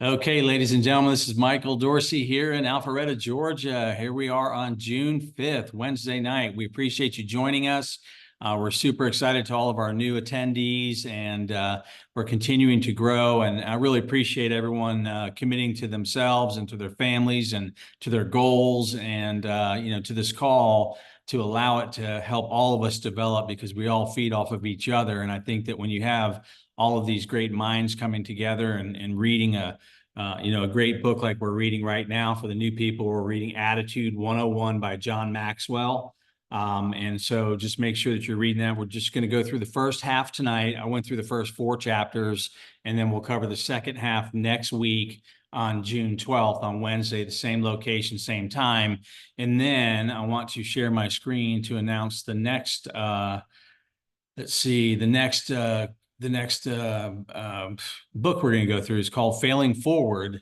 Okay, ladies and gentlemen, this is Michael Dorsey here in Alpharetta, Georgia. Here we are on June 5th, Wednesday night. We appreciate you joining us. We're super excited to all of our new attendees, and we're continuing to grow. And I really appreciate everyone committing to themselves and to their families and to their goals and to this call to allow it to help all of us develop, because we all feed off of each other. And I think that when you have all of these great minds coming together and reading a great book like we're reading right now. For the new people, we're reading Attitude 101 by John Maxwell. And so just make sure that you're reading that. We're just going to go through the first half tonight. I went through the first 4 chapters, and then we'll cover the second half next week on June 12th on Wednesday, the same location, same time. And then I want to share my screen to announce the next, book we're going to go through is called Failing Forward,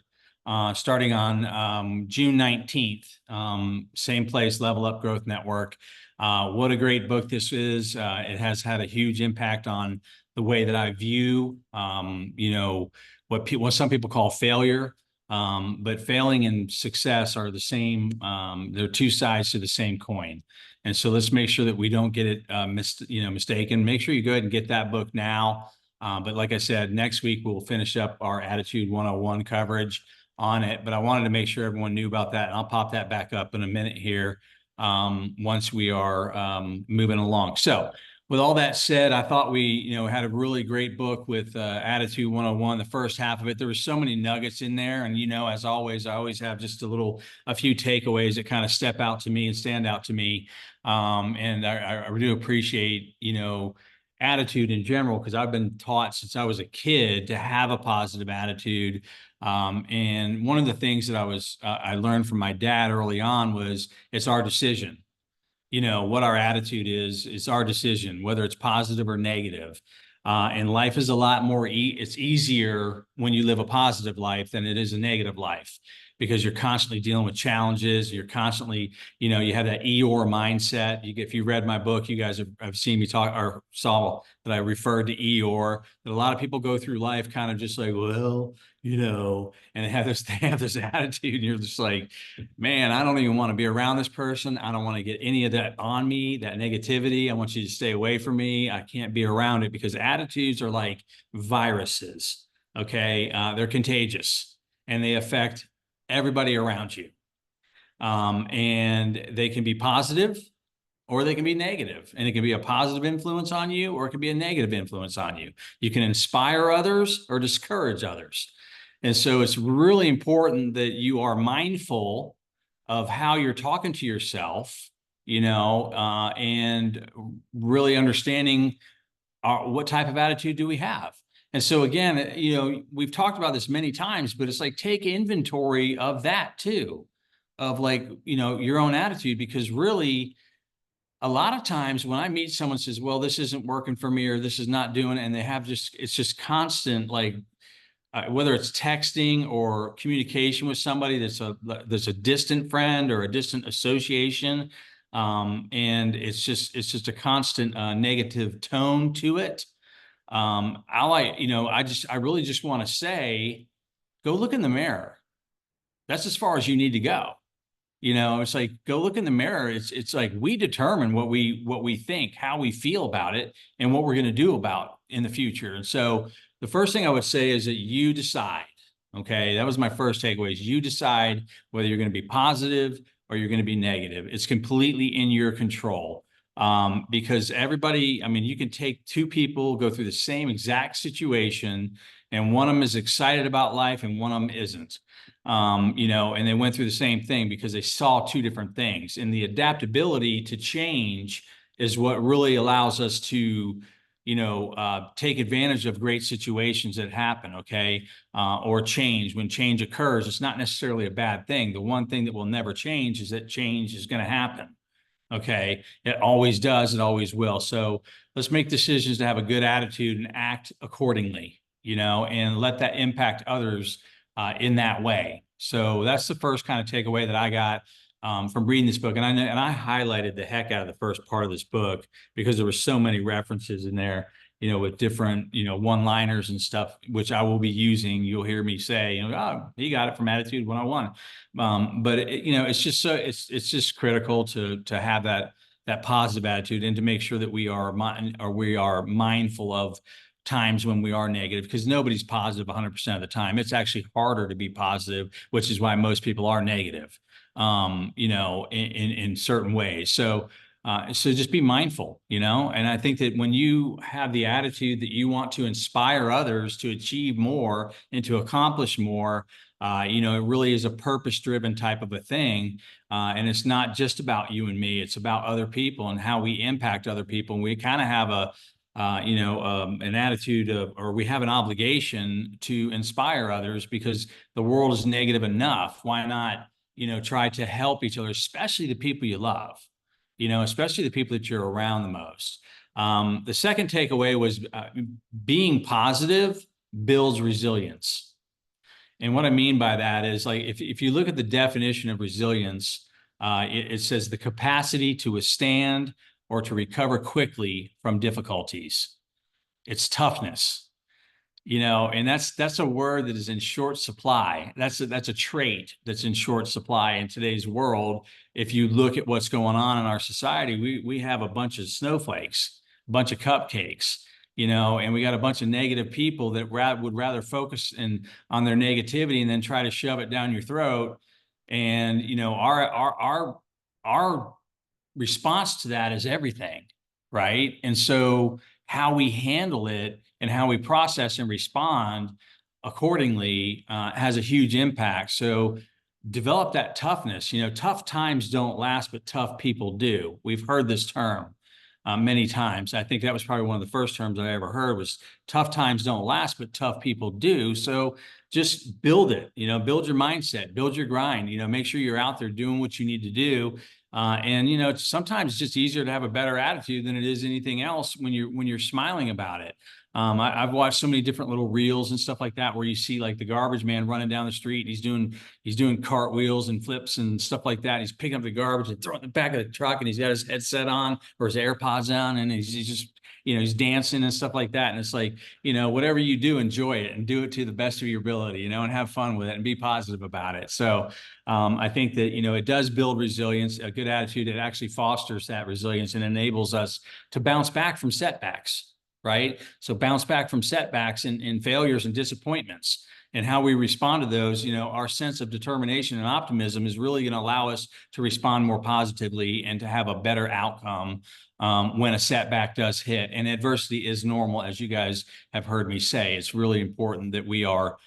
starting on June 19th. Same place, Level Up Growth Network. What a great book this is. It has had a huge impact on the way that I view, what some people call failure. But failing and success are the same. They're two sides to the same coin. And so let's make sure that we don't get it mistaken. Make sure you go ahead and get that book now. But like I said, next week we'll finish up our Attitude 101 coverage on it. But I wanted to make sure everyone knew about that. And I'll pop that back up in a minute here once we are moving along. So with all that said, I thought we had a really great book with Attitude 101, the first half of it. There were so many nuggets in there. And, as always, I always have just a few takeaways that kind of step out to me and stand out to me. And I do appreciate, attitude in general, because I've been taught since I was a kid to have a positive attitude. And one of the things that I learned from my dad early on was it's our decision. What our attitude is, it's our decision, whether it's positive or negative. And life is a lot more, it's easier when you live a positive life than it is a negative life, because you're constantly dealing with challenges. You're constantly, you have that Eeyore mindset. If you read my book, you guys have seen me talk or saw that I referred to Eeyore, that a lot of people go through life kind of just like, well, and they have this attitude, and you're just like, man, I don't even want to be around this person. I don't want to get any of that on me, that negativity. I want you to stay away from me. I can't be around it, because attitudes are like viruses. Okay. They're contagious, and they affect everybody around you. And they can be positive or they can be negative, and it can be a positive influence on you, or it can be a negative influence on you. You can inspire others or discourage others. And so it's really important that you are mindful of how you're talking to yourself, and really understanding what type of attitude do we have. And so again, we've talked about this many times, but it's like, take inventory of that too, of like, your own attitude, because really a lot of times when I meet someone says, well, this isn't working for me, or this is not doing it, and it's just constant, like, whether it's texting or communication with somebody that's a distant friend or a distant association, and it's just a constant negative tone to it. I really just want to say, go look in the mirror. That's as far as you need to go. It's like, go look in the mirror. It's like, we determine what we think, how we feel about it, and what we're going to do about in the future. And so the first thing I would say is that you decide. Okay. That was my first takeaway, is you decide whether you're going to be positive or you're going to be negative. It's completely in your control. Because everybody, you can take 2 people, go through the same exact situation, and one of them is excited about life and one of them isn't. And they went through the same thing because they saw 2 different things. And the adaptability to change is what really allows us to, take advantage of great situations that happen, okay? Or change. When change occurs, it's not necessarily a bad thing. The one thing that will never change is that change is going to happen. Okay. It always does. It always will. So let's make decisions to have a good attitude and act accordingly, and let that impact others in that way. So that's the first kind of takeaway that I got from reading this book. And I highlighted the heck out of the first part of this book, because there were so many references in there. with different, one-liners and stuff, which I will be using. You'll hear me say, oh, he got it from Attitude 101. But it's just it's just critical to have that positive attitude, and to make sure that we are mindful of times when we are negative, because nobody's positive 100% of the time. It's actually harder to be positive, which is why most people are negative, in certain ways. So just be mindful, and I think that when you have the attitude that you want to inspire others to achieve more and to accomplish more, it really is a purpose-driven type of a thing. And it's not just about you and me, it's about other people and how we impact other people. And we kind of have an attitude of, or we have an obligation to inspire others, because the world is negative enough. Why not, try to help each other, especially the people you love, especially the people that you're around the most. The second takeaway was being positive builds resilience. And what I mean by that is, like, if you look at the definition of resilience, it says the capacity to withstand or to recover quickly from difficulties. It's toughness, and that's a word that is in short supply. That's a trait that's in short supply in today's world. If you look at what's going on in our society, we have a bunch of snowflakes, a bunch of cupcakes, and we got a bunch of negative people that would rather focus on their negativity and then try to shove it down your throat. And our response to that is everything, right? And so how we handle it and how we process and respond accordingly has a huge impact. So develop that toughness. Tough times don't last, but tough people do. We've heard this term many times. I think that was probably one of the first terms I ever heard, was tough times don't last, but tough people do. So just build it, build your mindset, build your grind, make sure you're out there doing what you need to do. And sometimes it's just easier to have a better attitude than it is anything else when you're smiling about it. I've watched so many different little reels and stuff like that, where you see like the garbage man running down the street. He's doing cartwheels and flips and stuff like that. He's picking up the garbage and throwing it in the back of the truck, and he's got his headset on or his AirPods on, and he's just, he's dancing and stuff like that. And it's like, whatever you do, enjoy it and do it to the best of your ability, and have fun with it and be positive about it. So I think that, it does build resilience. A good attitude, it actually fosters that resilience and enables us to bounce back from setbacks, right? So bounce back from setbacks and failures and disappointments, and how we respond to those. Our sense of determination and optimism is really going to allow us to respond more positively and to have a better outcome when a setback does hit. And adversity is normal, as you guys have heard me say. It's really important that we are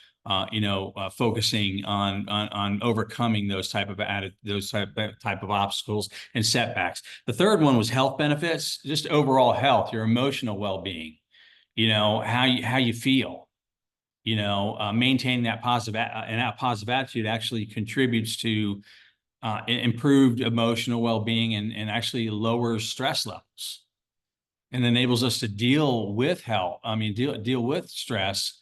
focusing on overcoming those type of obstacles and setbacks. The third one was health benefits, just overall health, your emotional well-being, how you feel, maintaining that positive attitude actually contributes to improved emotional well-being, and actually lowers stress levels, and enables us to deal with deal with stress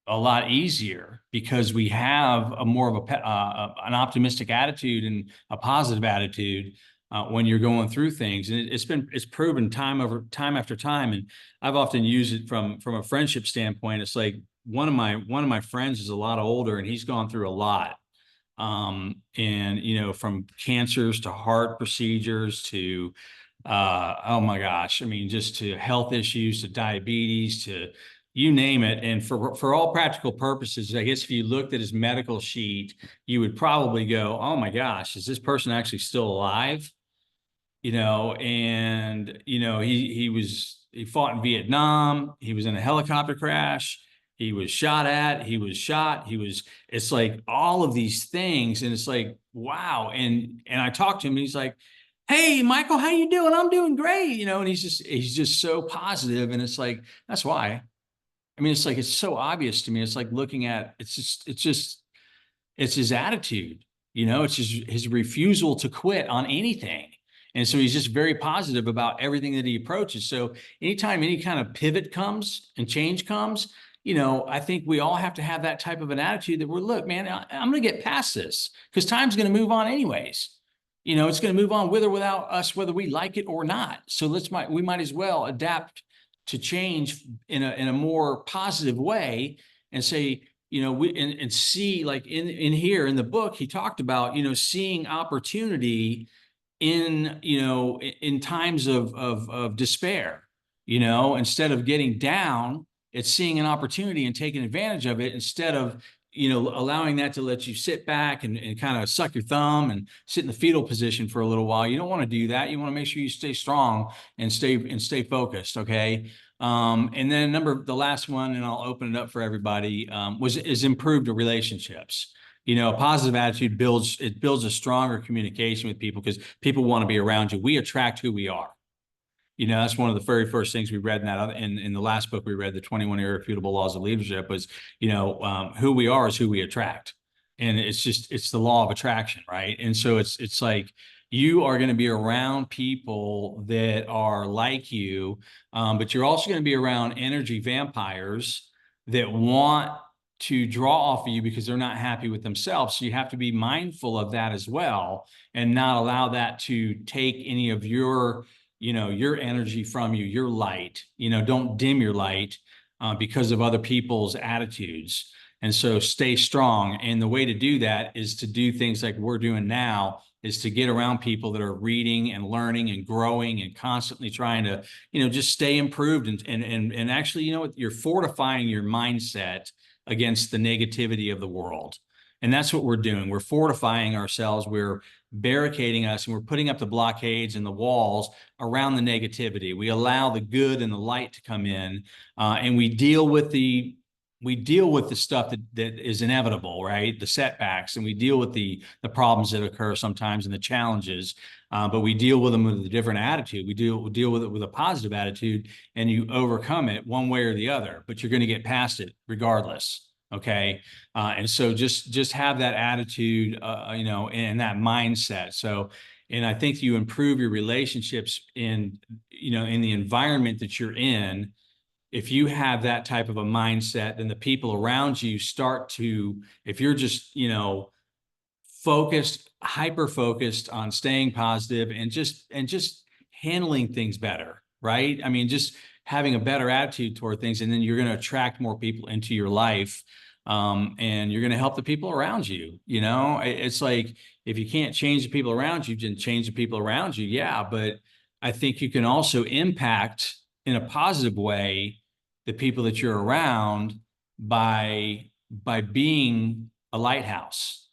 a lot easier, because we have a more of an optimistic attitude and a positive attitude when you're going through things. And it's proven time after time. And I've often used it from a friendship standpoint. It's like one of my friends is a lot older, and he's gone through a lot. And from cancers to heart procedures to oh my gosh, just to health issues, to diabetes, to you name it. And for all practical purposes, I guess if you looked at his medical sheet, you would probably go, oh my gosh, is this person actually still alive? And he fought in Vietnam. He was in a helicopter crash. He was shot at, he was shot. It's like all of these things. And it's like, wow. And I talked to him, and he's like, hey, Michael, how you doing? I'm doing great. And he's just so positive. And it's like, that's why. It's like, it's so obvious to me. It's like looking at, it's his attitude, it's his refusal to quit on anything. And so he's just very positive about everything that he approaches. So anytime any kind of pivot comes and change comes, I think we all have to have that type of an attitude that look, man, I'm going to get past this, because time's going to move on anyways. It's going to move on with or without us, whether we like it or not. So we might as well adapt to change in a more positive way and say, and see, like in here in the book, he talked about, seeing opportunity in times of despair, instead of getting down, it's seeing an opportunity and taking advantage of it instead of, allowing that to let you sit back and kind of suck your thumb and sit in the fetal position for a little while. You don't want to do that. You want to make sure you stay strong and stay focused. Okay. And then the last one, and I'll open it up for everybody, is improved relationships. A positive attitude builds a stronger communication with people because people want to be around you. We attract who we are. That's one of the very first things we read in the last book we read, the 21 Irrefutable Laws of Leadership, was, who we are is who we attract. And it's the law of attraction, right? And so it's like, you are going to be around people that are like you, but you're also going to be around energy vampires that want to draw off of you because they're not happy with themselves. So you have to be mindful of that as well, and not allow that to take any of your energy from you, your light. Don't dim your light because of other people's attitudes. And so stay strong. And the way to do that is to do things like we're doing now, is to get around people that are reading and learning and growing and constantly trying to, just stay improved and actually, you're fortifying your mindset against the negativity of the world. And that's what we're doing. We're fortifying ourselves. We're barricading us, and we're putting up the blockades and the walls around the negativity. We allow the good and the light to come in, and we deal with the stuff that is inevitable, right? The setbacks, and we deal with the problems that occur sometimes and the challenges, but we deal with them with a different attitude. We deal with it with a positive attitude, and you overcome it one way or the other, but you're going to get past it regardless. Okay. And so just have that attitude, and that mindset. So, and I think you improve your relationships in the environment that you're in. If you have that type of a mindset, then the people around you start to, if you're just, hyper focused on staying positive and just handling things better, right? I mean, just having a better attitude toward things, and then you're going to attract more people into your life. And you're going to help the people around you. It's like, if you can't change the people around you, then change the people around you. Yeah. But I think you can also impact in a positive way the people that you're around by being a lighthouse,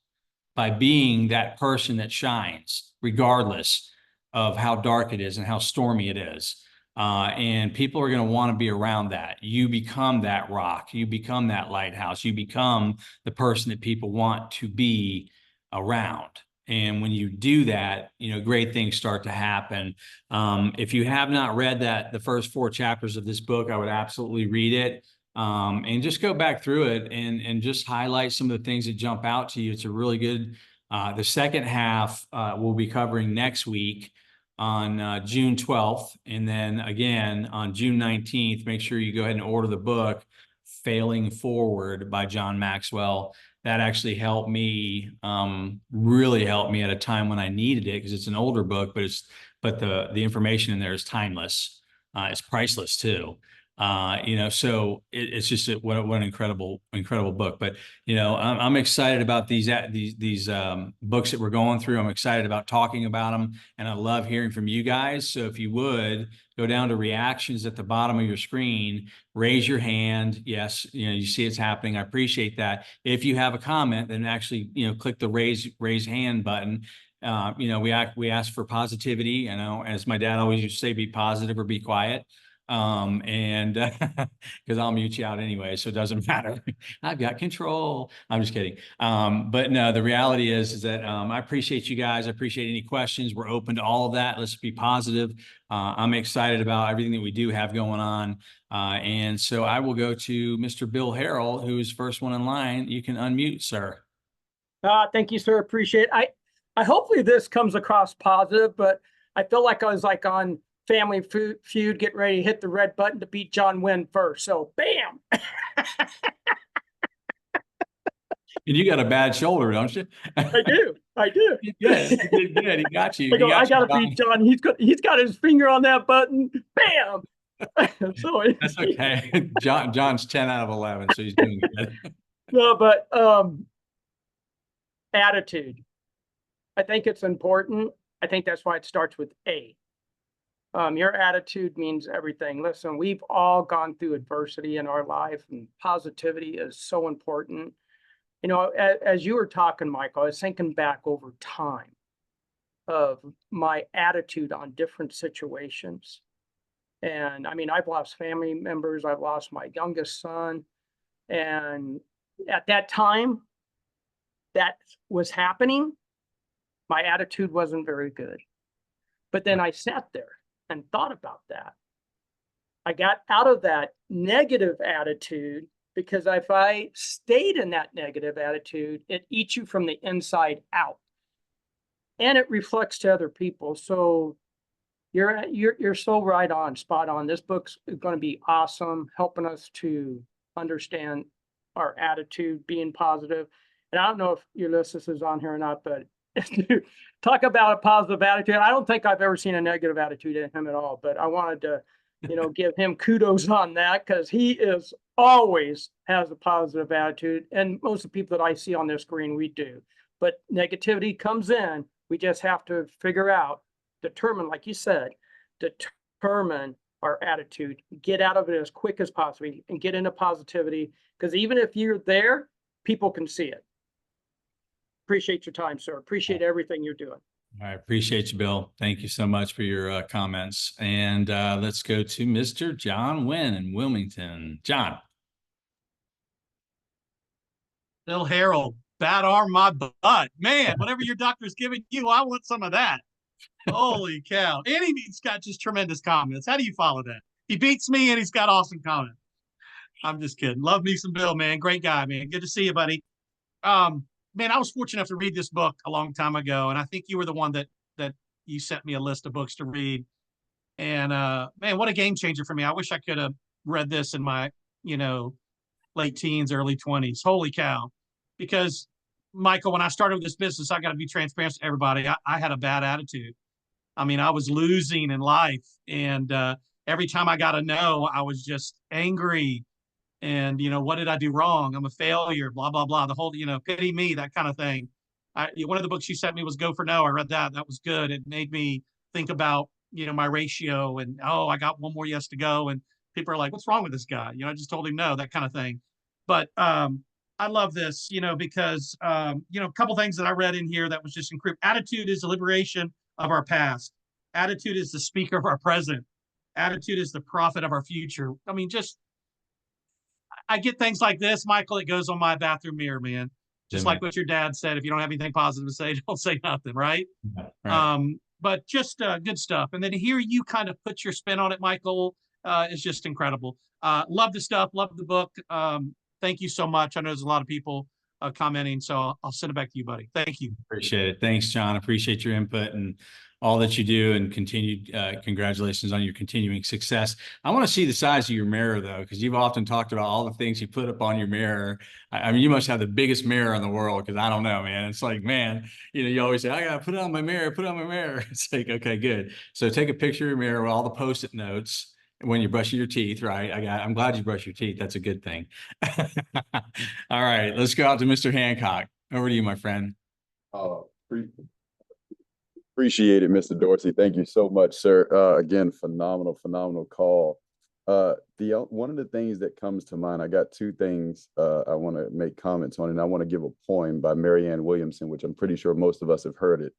by being that person that shines regardless of how dark it is and how stormy it is. And people are going to want to be around that. You become that rock. You become that lighthouse. You become the person that people want to be around. And when you do that, great things start to happen. If you have not read the first 4 chapters of this book, I would absolutely read it. And just go back through it and just highlight some of the things that jump out to you. It's a really good, the second half we'll be covering next week on June 12th. And then again on June 19th, make sure you go ahead and order the book, Failing Forward by John Maxwell. That actually helped me, really helped me at a time when I needed it, because it's an older book, but the information in there is timeless. It's priceless too. So it's just what an incredible book. But I'm excited about these books that we're going through. I'm excited about talking about them, and I love hearing from you guys. So if you would go down to reactions at the bottom of your screen, raise your hand. Yes, you see it's happening. I appreciate that. If you have a comment, then actually click the raise hand button. We ask for positivity. As my dad always used to say, be positive or be quiet. And because I'll mute you out anyway, so it doesn't matter. I've got control. I'm just kidding. But no, the reality is that I appreciate you guys. I appreciate any questions. We're open to all of that. Let's be positive. I'm excited about everything that we do have going on. And so I will go to Mr. Bill Harrell, who is first one in line. You can unmute, sir. Thank you, sir. Appreciate it. I hopefully this comes across positive, but I feel like I was like on Family Feud, getting ready to hit the red button to beat John Wynn first. So, bam. And you got a bad shoulder, don't you? I do. You did good. He got you. I got to beat John. He's got his finger on that button. Bam. So That's okay. John's 10 out of 11, so he's doing good. no, but attitude. I think it's important. I think that's why it starts with A. Your attitude means everything. Listen, we've all gone through adversity in our life, and positivity is so important. You know, as you were talking, Michael, I was thinking back over time of my attitude on different situations. And I mean, I've lost family members, I've lost my youngest son. And at that time that was happening, my attitude wasn't very good. But then I sat there and thought about that. I got out of that negative attitude because if I stayed in that negative attitude, it eats you from the inside out and it reflects to other people. So you're so right on, spot on. This book's going to be awesome, helping us to understand our attitude, being positive. And I don't know if Ulysses is on here or not, but talk about a positive attitude. I don't think I've ever seen a negative attitude in him at all, but I wanted to, give him kudos on that because he is always has a positive attitude. And most of the people that I see on their screen, we do. But negativity comes in. We just have to figure out, determine, like you said, determine our attitude, get out of it as quick as possible and get into positivity. Because even if you're there, people can see it. Appreciate your time, sir. Appreciate everything you're doing. I appreciate you, Bill. Thank you so much for your comments. And let's go to Mr. John Wynn in Wilmington. John. Bill Harold, bad arm my butt. Man, whatever your doctor's giving you, I want some of that. Holy cow. And he's got just tremendous comments. How do you follow that? He beats me and he's got awesome comments. I'm just kidding. Love me some Bill, man. Great guy, man. Good to see you, buddy. Man, I was fortunate enough to read this book a long time ago, and I think you were the one that you sent me a list of books to read. And man, what a game changer for me. I wish I could have read this in my, late teens, early 20s. Holy cow. Because Michael, when I started with this business, I got to be transparent to everybody. I had a bad attitude. I mean, I was losing in life, and every time I got a no, I was just angry. And, what did I do wrong? I'm a failure, blah, blah, blah. The whole, pity me, that kind of thing. One of the books you sent me was Go for No. I read that. That was good. It made me think about, my ratio and, oh, I got one more yes to go. And people are like, what's wrong with this guy? I just told him no, that kind of thing. But I love this, because, a couple things that I read in here that was just incredible. Attitude is the liberation of our past. Attitude is the speaker of our present. Attitude is the prophet of our future. I mean, I get things like this, Michael, it goes on my bathroom mirror, man. Just like what your dad said, if you don't have anything positive to say, don't say nothing, right? Right. But just good stuff. And then to hear you kind of put your spin on it, Michael, is just incredible. Love the stuff, love the book. Thank you so much. I know there's a lot of people commenting, so I'll send it back to you, buddy. Thank you. Appreciate it. Thanks, John. Appreciate your input and all that you do, and continued congratulations on your continuing success. I want to see the size of your mirror, though, because you've often talked about all the things you put up on your mirror. I mean, you must have the biggest mirror in the world, because I don't know, man. It's like, man, you always say, I got to put it on my mirror, put it on my mirror. It's like, okay, good. So take a picture of your mirror with all the Post-it notes when you're brushing your teeth, right? I'm glad you brush your teeth. That's a good thing. All right, let's go out to Mr. Hancock. Over to you, my friend. Appreciate it, Mr. Dorsey. Thank you so much, sir. Again, phenomenal call. One of the things that comes to mind, I got two things I want to make comments on, and I want to give a poem by Marianne Williamson, which I'm pretty sure most of us have heard it.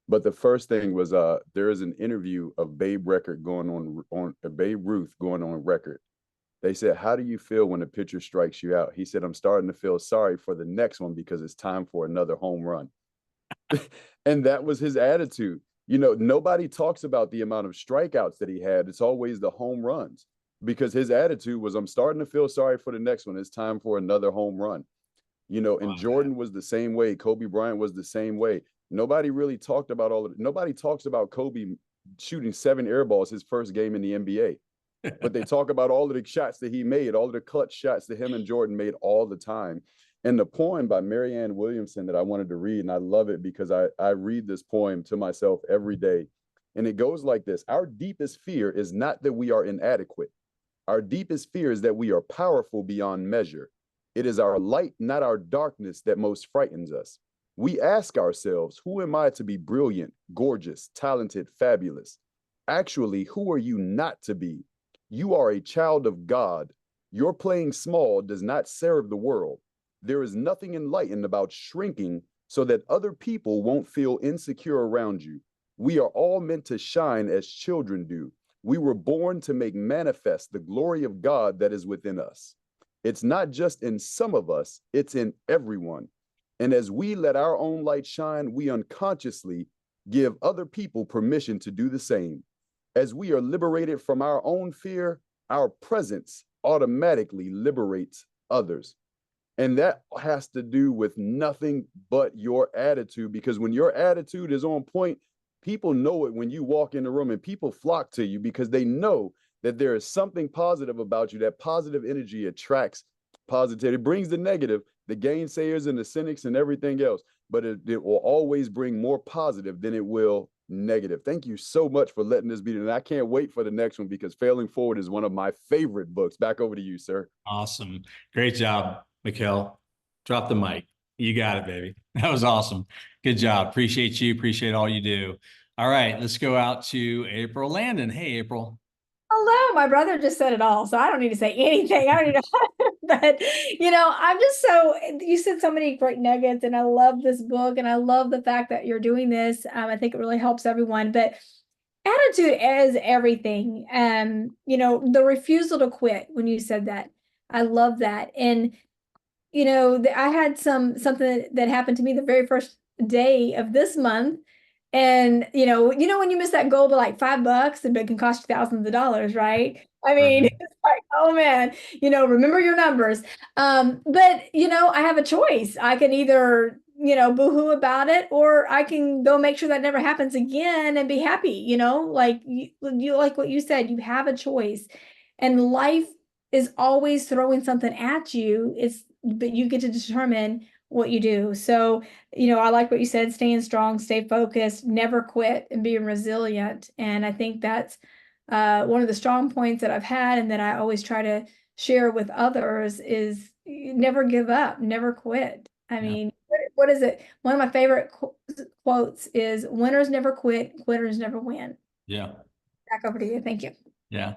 But the first thing was there is an interview of Babe Ruth going on record. They said, how do you feel when a pitcher strikes you out? He said, I'm starting to feel sorry for the next one because it's time for another home run. And that was his attitude. Nobody talks about the amount of strikeouts that he had. It's always the home runs, because his attitude was, I'm starting to feel sorry for the next one. It's time for another home run. And Jordan was the same way. Kobe Bryant was the same way. Nobody really talked about nobody talks about Kobe shooting 7 air balls his first game in the NBA. But they talk about all of the shots that he made, all of the clutch shots that him and Jordan made all the time. And the poem by Marianne Williamson that I wanted to read, and I love it because I read this poem to myself every day. And it goes like this. Our deepest fear is not that we are inadequate. Our deepest fear is that we are powerful beyond measure. It is our light, not our darkness, that most frightens us. We ask ourselves, who am I to be brilliant, gorgeous, talented, fabulous? Actually, who are you not to be? You are a child of God. Your playing small does not serve the world. There is nothing enlightened about shrinking so that other people won't feel insecure around you. We are all meant to shine as children do. We were born to make manifest the glory of God that is within us. It's not just in some of us, it's in everyone. And as we let our own light shine, we unconsciously give other people permission to do the same. As we are liberated from our own fear, our presence automatically liberates others. And that has to do with nothing but your attitude, because when your attitude is on point, people know it when you walk in the room, and people flock to you because they know that there is something positive about you. That positive energy attracts positivity. It brings the negative, the gainsayers and the cynics and everything else, but it will always bring more positive than it will negative. Thank you so much for letting this be. And I can't wait for the next one, because Failing Forward is one of my favorite books. Back over to you, sir. Awesome. Great job, Mikhail. Drop the mic. You got it, baby. That was awesome. Good job. Appreciate you. Appreciate all you do. All right, let's go out to April Landon. Hey, April. Hello, my brother just said it all, so I don't need to say anything. I don't need to, but I'm just you said so many great nuggets, and I love this book, and I love the fact that you're doing this. I think it really helps everyone, but attitude is everything. The refusal to quit, when you said that, I love that. And, I had something that happened to me the very first day of this month. And, when you miss that goal by like $5 and it can cost you thousands of dollars, right? I mean, it's like, oh man, remember your numbers. But, I have a choice. I can either, boohoo about it, or I can go make sure that never happens again and be happy, like you like what you said, you have a choice, and life is always throwing something at you. But you get to determine what you do. So, I like what you said, staying strong, stay focused, never quit, and being resilient. And I think that's one of the strong points that I've had, and that I always try to share with others, is never give up, never quit. I mean, what is it? One of my favorite quotes is, winners never quit, quitters never win. Yeah. Back over to you. Thank you. Yeah.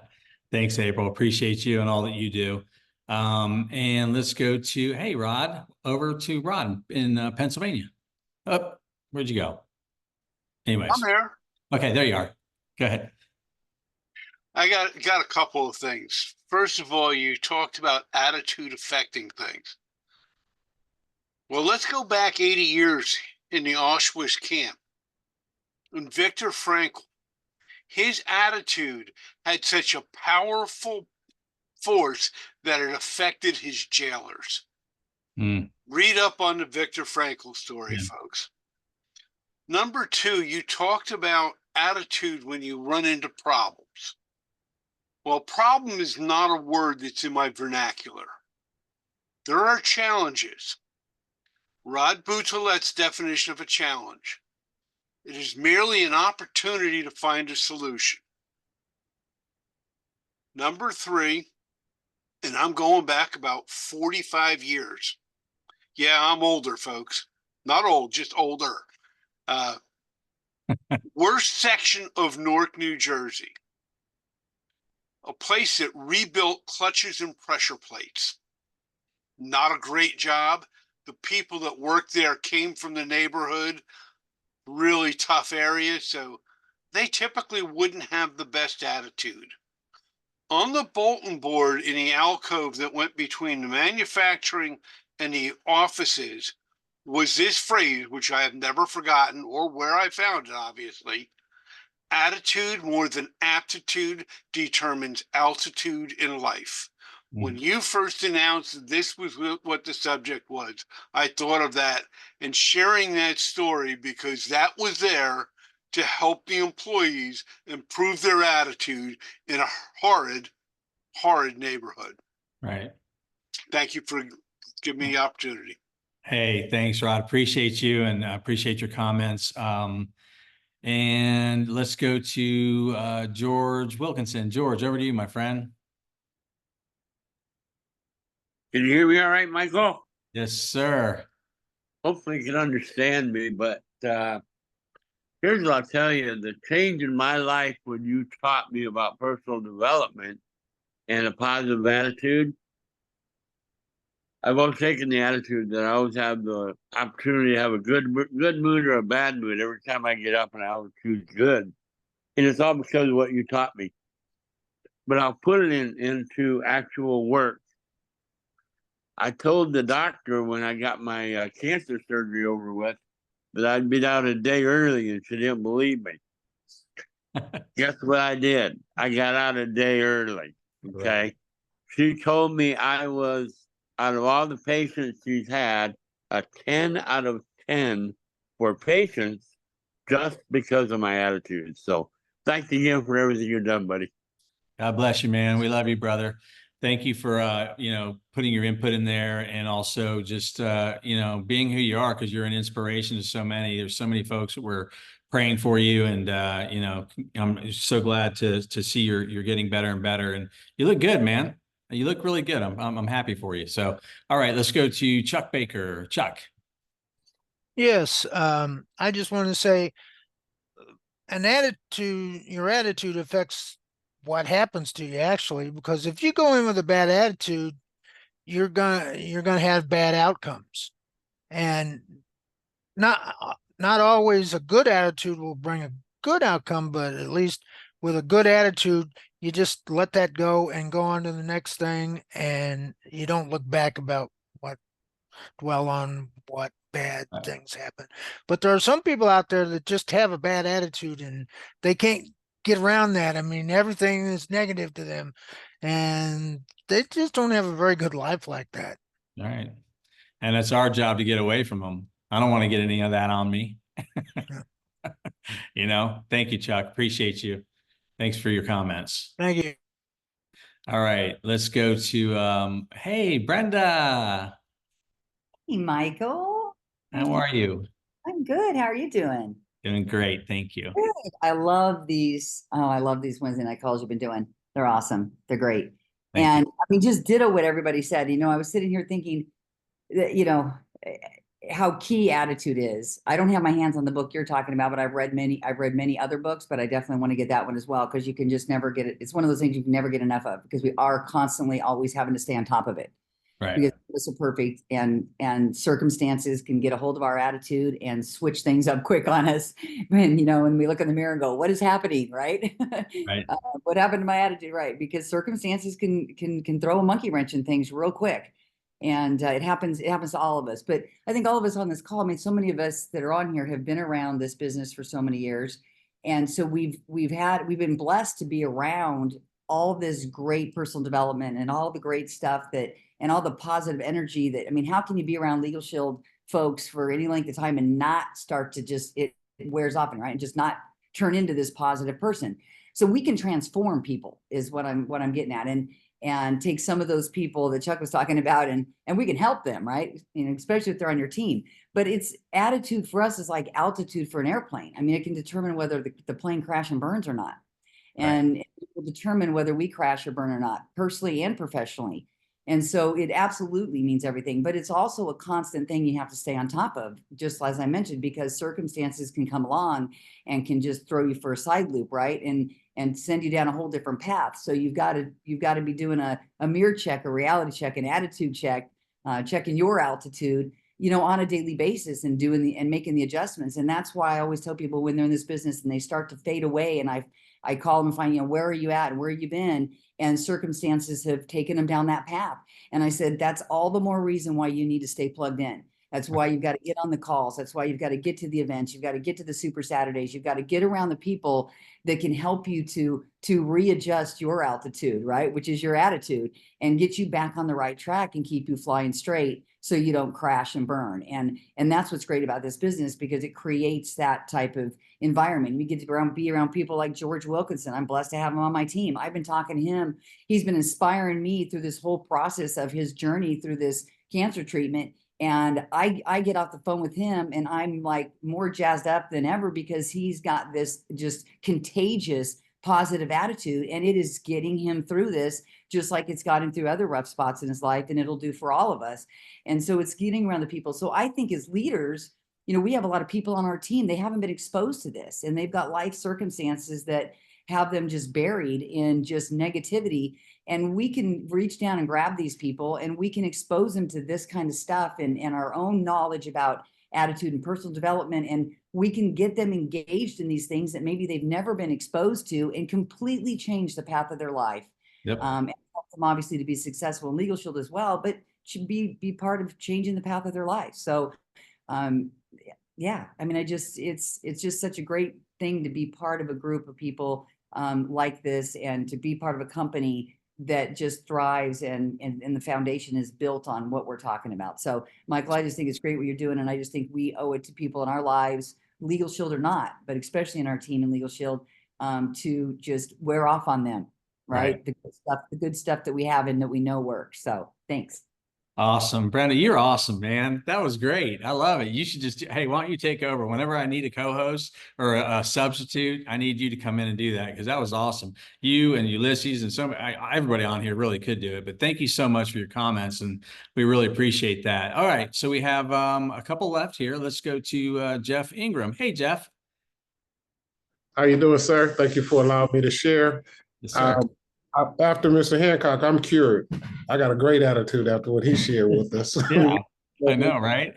Thanks, April. Appreciate you and all that you do. And let's go to, hey, Rod, over to Rod in Pennsylvania. Oh, where'd you go? Anyways. I'm here. Okay, there you are. Go ahead. I got a couple of things. First of all, you talked about attitude affecting things. Well, let's go back 80 years in the Auschwitz camp. And Viktor Frankl, his attitude had such a powerful force that it affected his jailers. Read up on the Viktor Frankl story, folks. Number two, you talked about attitude when you run into problems. Well, problem is not a word that's in my vernacular. There are challenges. Rod Boutoulette's definition of a challenge: it is merely an opportunity to find a solution. Number three, and I'm going back about 45 years. Yeah, I'm older, folks. Not old, just older. Worst section of Newark, New Jersey. A place that rebuilt clutches and pressure plates. Not a great job. The people that worked there came from the neighborhood, really tough area, so they typically wouldn't have the best attitude. On the bulletin board in the alcove that went between the manufacturing and the offices was this phrase, which I have never forgotten, or where I found it, obviously: attitude more than aptitude determines altitude in life. When you first announced that this was what the subject was, I thought of that and sharing that story, because that was there to help the employees improve their attitude in a horrid, horrid neighborhood. Right. Thank you for giving me the opportunity. Hey, thanks, Rod. Appreciate you, and appreciate your comments. And let's go to George Wilkinson. George, over to you, my friend. Can you hear me all right, Michael? Yes, sir. Hopefully you can understand me, but here's what I'll tell you. The change in my life when you taught me about personal development and a positive attitude, I've always taken the attitude that I always have the opportunity to have a good mood or a bad mood every time I get up, and I always choose good. And it's all because of what you taught me. But I'll put it into actual work. I told the doctor when I got my cancer surgery over with that I'd be out a day early, and she didn't believe me. Guess what I did? I got out a day early. Okay. Right. She told me I was, out of all the patients she's had, a 10 out of 10 for patients just because of my attitude. So thanks again for everything you've done, buddy. God bless you, man. We love you, brother. Thank you for, putting your input in there, and also just, being who you are, because you're an inspiration to so many. There's so many folks that were praying for you, and, I'm so glad to see you're getting better and better, and you look good, man. You look really good. I'm happy for you. So, all right, let's go to Chuck Baker. Chuck. Yes, I just want to say your attitude affects what happens to you actually, because if you go in with a bad attitude, you're gonna have bad outcomes. And not always a good attitude will bring a good outcome, but at least with a good attitude, you just let that go and go on to the next thing, and you don't look back dwell on what bad things happen. But there are some people out there that just have a bad attitude and they can't get around that. I mean, everything is negative to them, and they just don't have a very good life like that. All right. And it's our job to get away from them. I don't want to get any of that on me. Thank you, Chuck. Appreciate you. Thanks for your comments. Thank you. All right, let's go to, hey, Brenda. Hey, Michael. How are you? I'm good. How are you doing? Doing great. Thank you. Good. I love these. Oh, I love these Wednesday night calls you've been doing. They're awesome. They're great. Thank And you. I mean, just ditto what everybody said. I was sitting here thinking that, how key attitude is. I don't have my hands on the book you're talking about, but I've read many other books, but I definitely want to get that one as well, because you can just never get it. It's one of those things you can never get enough of, because we are constantly always having to stay on top of it. Right. Because it's so perfect, and circumstances can get a hold of our attitude and switch things up quick on us when we look in the mirror and go, what is happening? Right. Right. What happened to my attitude? Right. Because circumstances can throw a monkey wrench in things real quick. And it happens to all of us. But I think all of us on this call, I mean, so many of us that are on here have been around this business for so many years. And so we've been blessed to be around all this great personal development and all the great stuff and all the positive energy that, I mean, how can you be around Legal Shield folks for any length of time and not start to it wears off, right? And just not turn into this positive person. So we can transform people is what I'm getting at. And take some of those people that Chuck was talking about, and we can help them, right? Especially if they're on your team. But it's attitude for us is like altitude for an airplane. I mean, it can determine whether the plane crash and burns or not. And it will determine whether we crash or burn or not, personally and professionally. And so it absolutely means everything, but it's also a constant thing you have to stay on top of, just as I mentioned, because circumstances can come along and can just throw you for a side loop, right? And send you down a whole different path. So you've got to be doing a mirror check, a reality check, an attitude check, checking your altitude, on a daily basis, and making the adjustments. And that's why I always tell people when they're in this business and they start to fade away, and I call them and find, where are you at and where have you been? And circumstances have taken them down that path. And I said, that's all the more reason why you need to stay plugged in. That's why you've got to get on the calls. That's why you've got to get to the events. You've got to get to the Super Saturdays. You've got to get around the people that can help you to readjust your altitude, right? Which is your attitude, and get you back on the right track and keep you flying straight so you don't crash and burn. And that's what's great about this business, because it creates that type of environment. We get to be around people like George Wilkinson. I'm blessed to have him on my team. I've been talking to him. He's been inspiring me through this whole process of his journey through this cancer treatment. And I get off the phone with him and I'm like more jazzed up than ever because he's got this just contagious positive attitude, and it is getting him through this just like it's got him through other rough spots in his life, and it'll do for all of us. And so it's getting around the people. So I think as leaders, you know, we have a lot of people on our team, they haven't been exposed to this, and they've got life circumstances that have them just buried in just negativity. And we can reach down and grab these people, and we can expose them to this kind of stuff and our own knowledge about attitude and personal development. And we can get them engaged in these things that maybe they've never been exposed to, and completely change the path of their life. Yep. And help them obviously to be successful in Legal Shield as well, but should be part of changing the path of their life. So yeah, I mean, it's just such a great thing to be part of a group of people like this, and to be part of a company that just thrives and the foundation is built on what we're talking about. So Michael, I just think it's great what you're doing. And I just think we owe it to people in our lives, Legal Shield or not, but especially in our team in Legal Shield, to just wear off on them, right? The good stuff that we have and that we know works. So thanks. Awesome. Brenda, you're awesome, man. That was great. I love it. You should just, hey, why don't you take over whenever I need a co-host or a substitute? I need you to come in and do that, because that was awesome. You and Ulysses and everybody on here really could do it, but thank you so much for your comments, and we really appreciate that. All right. So we have a couple left here. Let's go to Jeff Ingram. Hey, Jeff. How you doing, sir? Thank you for allowing me to share. Yes, sir. After Mr. Hancock, I'm cured. I got a great attitude after what he shared with us. Yeah, I know, right?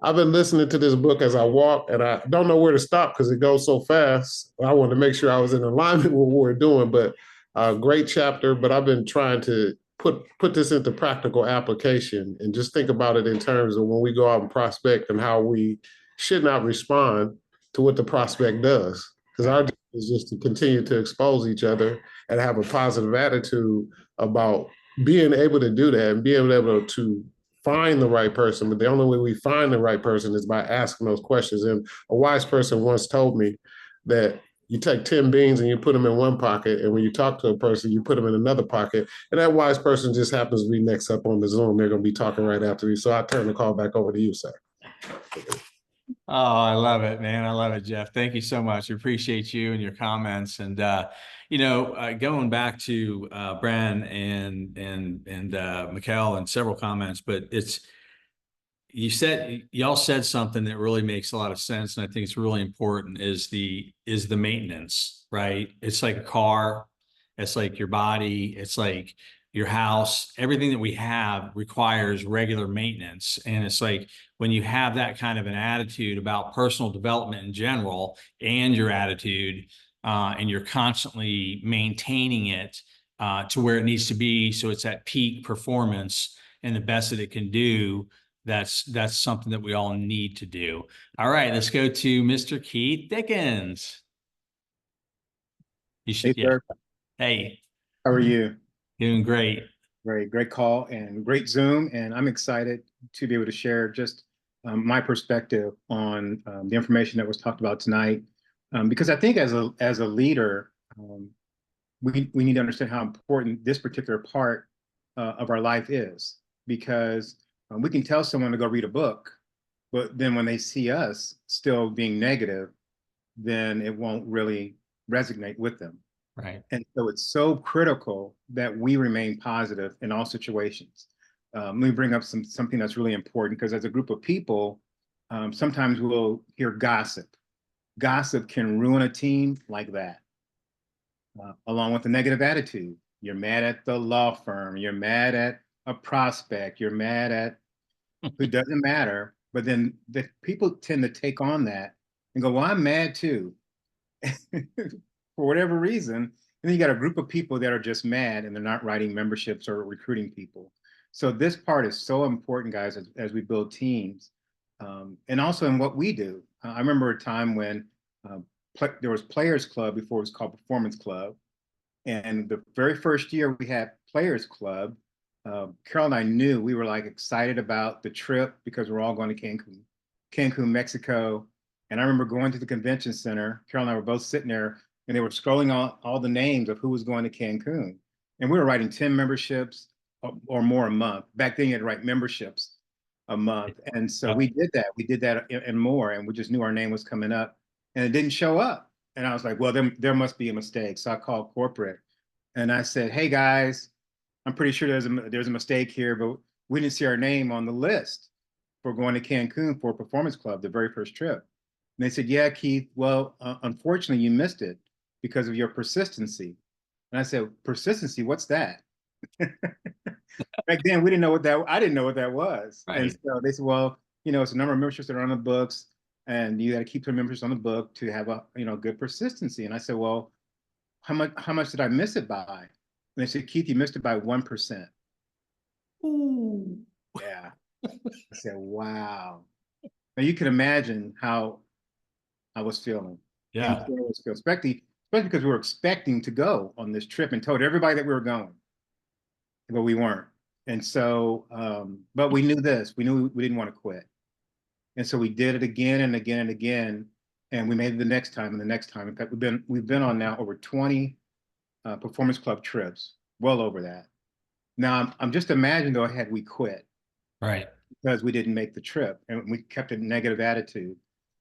I've been listening to this book as I walk, and I don't know where to stop because it goes so fast. I wanted to make sure I was in alignment with what we're doing, but great chapter. But I've been trying to put this into practical application and just think about it in terms of when we go out and prospect and how we should not respond to what the prospect does. Because our job is just to continue to expose each other and have a positive attitude about being able to do that and being able to find the right person. But the only way we find the right person is by asking those questions. And a wise person once told me that you take 10 beans and you put them in one pocket, and when you talk to a person, you put them in another pocket. And that wise person just happens to be next up on the Zoom. They're going to be talking right after you. So I turn the call back over to you, sir. Oh, I love it, man. I love it, Jeff. Thank you so much. I appreciate you and your comments. And, going back to Bran and Mikkel and several comments, but y'all said something that really makes a lot of sense. And I think it's really important is the maintenance, right? It's like a car. It's like your body. It's like your house. Everything that we have requires regular maintenance. And it's like when you have that kind of an attitude about personal development in general and your attitude, and you're constantly maintaining it to where it needs to be, so it's at peak performance and the best that it can do, that's something that we all need to do. All right, let's go to Mr. Keith Dickens. Hey, sir. Hey. How are you? Doing great. Great call and great Zoom. And I'm excited to be able to share just my perspective on the information that was talked about tonight. Because I think as a leader, we need to understand how important this particular part of our life is. Because we can tell someone to go read a book, but then when they see us still being negative, then it won't really resonate with them. Right. And so it's so critical that we remain positive in all situations. Let me bring up something that's really important, because as a group of people, sometimes we'll hear gossip. Gossip can ruin a team like that, along with a negative attitude. You're mad at the law firm. You're mad at a prospect. You're mad at who doesn't matter. But then the people tend to take on that and go, well, I'm mad too. For whatever reason. And then you got a group of people that are just mad and they're not writing memberships or recruiting people. So this part is so important, guys, as we build teams, and also in what we do. I remember a time when there was Players Club before it was called Performance Club. And the very first year we had Players Club, Carol and I knew we were like excited about the trip because we're all going to Cancun, Mexico. And I remember going to the convention center. Carol and I were both sitting there, and they were scrolling all the names of who was going to Cancun. And we were writing 10 memberships or more a month. Back then you had to write memberships. a month. And so we did that. We did that and more, and we just knew our name was coming up, and it didn't show up. And I was like, well, there must be a mistake. So I called corporate and I said, hey guys, I'm pretty sure there's a mistake here, but we didn't see our name on the list for going to Cancun for Performance Club, the very first trip. And they said, yeah, Keith, well, unfortunately you missed it because of your persistency. And I said, persistency, what's that? Back then we didn't know I didn't know what that was. Right. And so they said, well, it's a number of memberships that are on the books, and you got to keep the memberships on the book to have a good persistency. And I said, well, how much did I miss it by? And they said, Keith, you missed it by 1%. Ooh. Yeah. I said, wow. Now you can imagine how I was feeling. Yeah. Especially because we were expecting to go on this trip and told everybody that we were going, but we weren't. And so, but we knew this. We knew we didn't want to quit. And so we did it again and again and again, and we made it the next time and the next time. In fact, we've been on now over 20 Performance Club trips, well over that. Now I'm just imagining though had we quit, Right. because we didn't make the trip and we kept a negative attitude.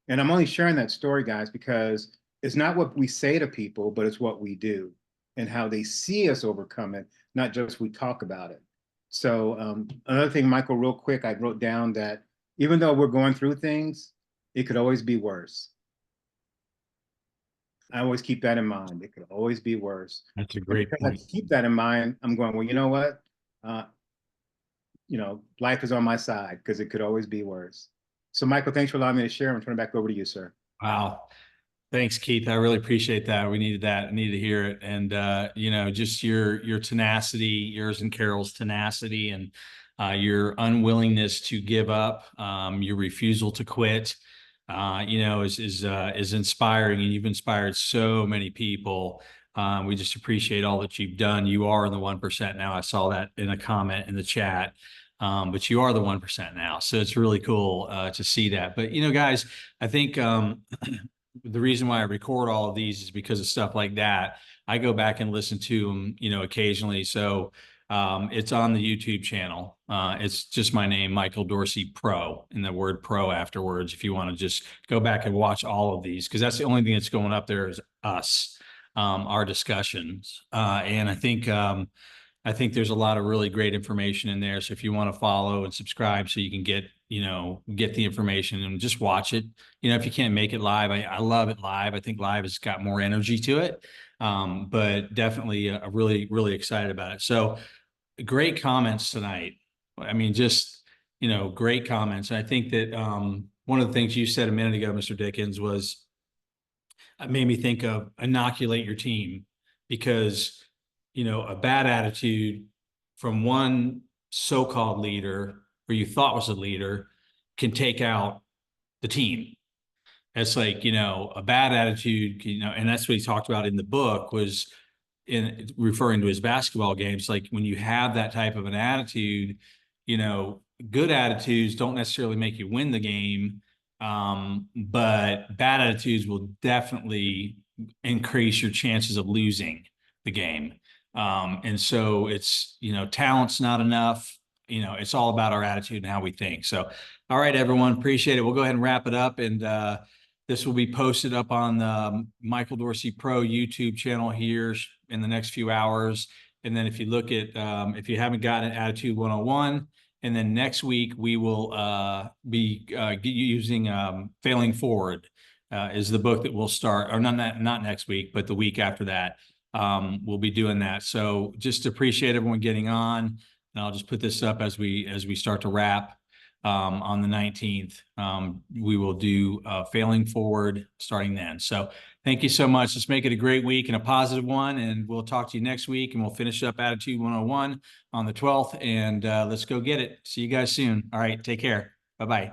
And I'm only sharing that story, guys, because it's not what we say to people, but it's what we do and how they see us overcome it, not just we talk about it. So another thing, Michael, real quick, I wrote down that even though we're going through things, it could always be worse. I always keep that in mind. It could always be worse. That's a great Because point. I keep that in mind, I'm going, well, you know what? Life is on my side because it could always be worse. So Michael, thanks for allowing me to share. I'm turning it back over to you, sir. Wow. Thanks, Keith. I really appreciate that. We needed that. I needed to hear it. And, just your tenacity, yours and Carol's tenacity, and your unwillingness to give up, your refusal to quit, is inspiring. And you've inspired so many people. We just appreciate all that you've done. You are in the 1% now. I saw that in a comment in the chat. But you are the 1% now. So it's really cool to see that. But, guys, I think the reason why I record all of these is because of stuff like that. I go back and listen to them, occasionally. So it's on the YouTube channel. It's just my name, Michael Dorsey Pro, and the word pro afterwards, if you want to just go back and watch all of these, because that's the only thing that's going up there is us, our discussions. And I think there's a lot of really great information in there. So if you want to follow and subscribe so you can get the information and just watch it. If you can't make it live, I love it live. I think live has got more energy to it. But definitely really, really excited about it. So great comments tonight. I mean, just, great comments. And I think that one of the things you said a minute ago, Mr. Dickens, was it made me think of inoculate your team, because a bad attitude from one so-called leader, or you thought was a leader, can take out the team. It's like, a bad attitude, and that's what he talked about in the book, was in referring to his basketball games. Like when you have that type of an attitude, good attitudes don't necessarily make you win the game. But bad attitudes will definitely increase your chances of losing the game. And so it's, talent's not enough. It's all about our attitude and how we think. So, all right, everyone, appreciate it. We'll go ahead and wrap it up. And this will be posted up on the Michael Dorsey Pro YouTube channel here in the next few hours. And then if you look at, if you haven't gotten Attitude 101, and then next week we will be using Failing Forward is the book that we'll start, or not next week, but the week after that. We'll be doing that. So just appreciate everyone getting on. And I'll just put this up as we start to wrap on the 19th. We will do Failing Forward starting then. So thank you so much. Let's make it a great week and a positive one. And we'll talk to you next week, and we'll finish up Attitude 101 on the 12th. And let's go get it. See you guys soon. All right. Take care. Bye-bye.